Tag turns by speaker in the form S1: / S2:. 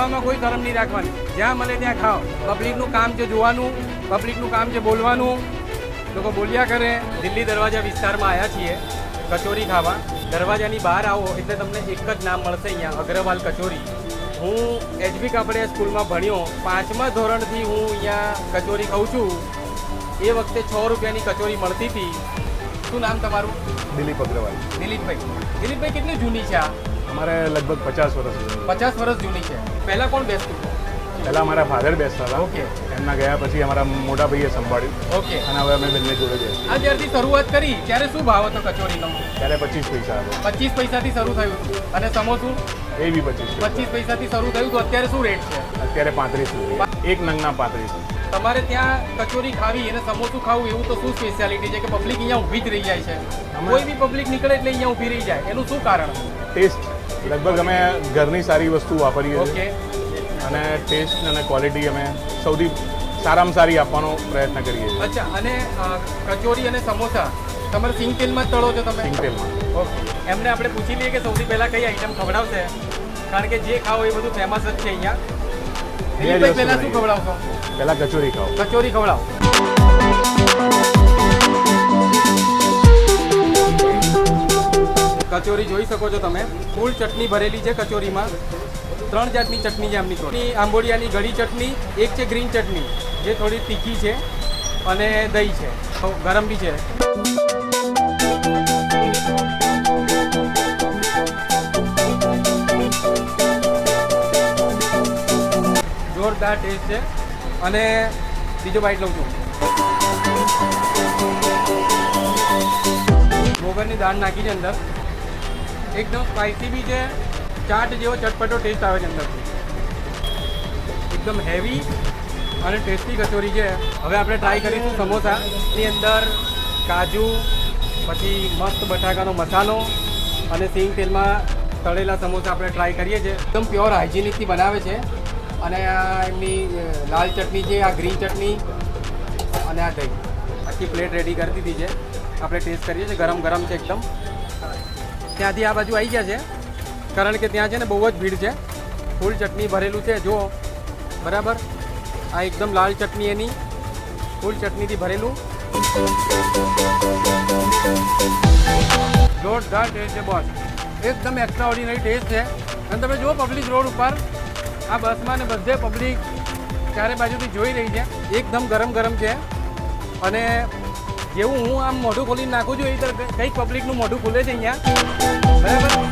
S1: ખાવામાં કોઈ શરમ નહીં રાખવાની, જ્યાં મળે ત્યાં ખાઓ. પબ્લિકનું કામ છે જોવાનું, પબ્લિકનું કામ છે બોલવાનું. લોકો બોલ્યા કરે. દિલ્હી દરવાજા વિસ્તારમાં આવ્યા છીએ કચોરી ખાવા. દરવાજાની બહાર આવો એટલે તમને એક જ નામ મળશે અહીંયા, અગ્રવાલ કચોરી. હું એચબી કાપડિયા સ્કૂલમાં ભણ્યો, 5મા ધોરણથી હું અહીંયા કચોરી ખાઉં છું. એ વખતે 6 રૂપિયાની કચોરી મળતી હતી. શું નામ તમારું?
S2: દિલીપ અગ્રવાલ.
S1: દિલીપભાઈ કેટલી જૂની છે આ?
S2: અમારે લગભગ 50 વર્ષ જૂની.
S1: 50 વર્ષ જૂની છે. પહેલાં કોણ બેસતું?
S2: પહેલાં અમારા ફાધર બેસતા હતા.
S1: ઓકે.
S2: એમના ગયા પછી અમારા મોટા ભાઈએ સંભાળ્યું.
S1: ઓકે.
S2: અને હવે અમે બંને જોડે બેસીએ.
S1: આ જ્યારથી શરૂઆત કરી ત્યારે શું ભાવ હતો કચોરીનો?
S2: ત્યારે 25 પૈસા હતો.
S1: 25 પૈસાથી શરૂ થયું. અને સમોસું?
S2: એ બી 25.
S1: 25 પૈસાથી શરૂ થયું. તો અત્યારે શું રેટ છે?
S2: અત્યારે 35 રૂપિયા. એક નંગના 35.
S1: તમારે ત્યાં કચોરી ખાવી અને સમોસું ખાવું એવું તો શું સ્પેશિયાલિટી છે કે પબ્લિક અહીંયા ઊભી જ રહી જાય છે? કોઈ બી પબ્લિક નીકળે એટલે અહીંયા ઊભી રહી જાય, એનું શું કારણ?
S2: ટેસ્ટ. લગભગ અમે ઘરની સારી વસ્તુ વાપરીએ
S1: ઓકે.
S2: છીએ અને ટેસ્ટ અને ક્વોલિટી અમે સૌથી સારામાં સારી આપવાનો પ્રયત્ન કરીએ છીએ.
S1: અચ્છા. અને કચોરી અને સમોસા તમારે સિંગ તેલમાં જ તળો છો તમે?
S2: સિંગ તેલમાં.
S1: ઓકે. એમને આપણે પૂછી લઈએ કે સૌથી પહેલાં કઈ આઈટમ ખવડાવશે, કારણ કે જે ખાઓ એ બધું ફેમસ જ છે અહીંયા. દિલીપભાઈ પહેલાં શું ખવડાવશો?
S2: પહેલાં કચોરી ખાઓ.
S1: કચોરી ખવડાવો. કચોરી જોઈ શકો છો તમે. ફૂલ ચટણી ભરેલી છે કચોરીમાં. 3 જાતની ચટણી છે આમની. ચટણી આંબોડિયાની ગળી ચટણી, એક છે ગ્રીન ચટણી જે થોડી તીખી છે, અને દહીં છે, ગરમ બી છે. જોરદાર ટેસ્ટ છે. અને બીજો બાઈટ લઉં છું. મોગરની દાળ નાખી છે અંદર. એકદમ સ્પાઇસી બી છે, ચાટ જેવો ચટપટો ટેસ્ટ આવે છે અંદરથી. એકદમ હેવી અને ટેસ્ટી કચોરી છે. હવે આપણે ટ્રાય કરીશું સમોસાની અંદર કાજુ, પછી મસ્ત બટાકાનો મસાલો અને સિંગ તેલમાં તળેલા સમોસા આપણે ટ્રાય કરીએ છીએ. એકદમ પ્યોર હાઇજીનિકથી બનાવે છે. અને આ એમની લાલ ચટણી છે, આ ગ્રીન ચટણી અને આ દહીં. આખી પ્લેટ રેડી કરી દીધી છે. આપણે ટેસ્ટ કરીએ છીએ. ગરમ ગરમ છે એકદમ. ત્યાંથી આ બાજુ આવી ગયા છે, કારણ કે ત્યાં છે ને બહુ જ ભીડ છે. ફૂલ ચટણી ભરેલું છે જો, બરાબર. આ એકદમ લાલ ચટણી એની ફૂલ ચટણીથી ભરેલું. જોરદાર ટેસ્ટ છે બોસ. એકદમ એક્સ્ટ્રા ઓર્ડિનરી ટેસ્ટ છે. અને તમે જુઓ પબ્લિક રોડ ઉપર આ બસમાં ને બધે પબ્લિક ચારે બાજુથી જોઈ રહી છે. એકદમ ગરમ ગરમ છે. અને જેવું હું આમ મોઢું ખોલીને નાખું છું એ તો કંઈક પબ્લિકનું મોઢું ખુલે છે અહીંયા, બરાબર.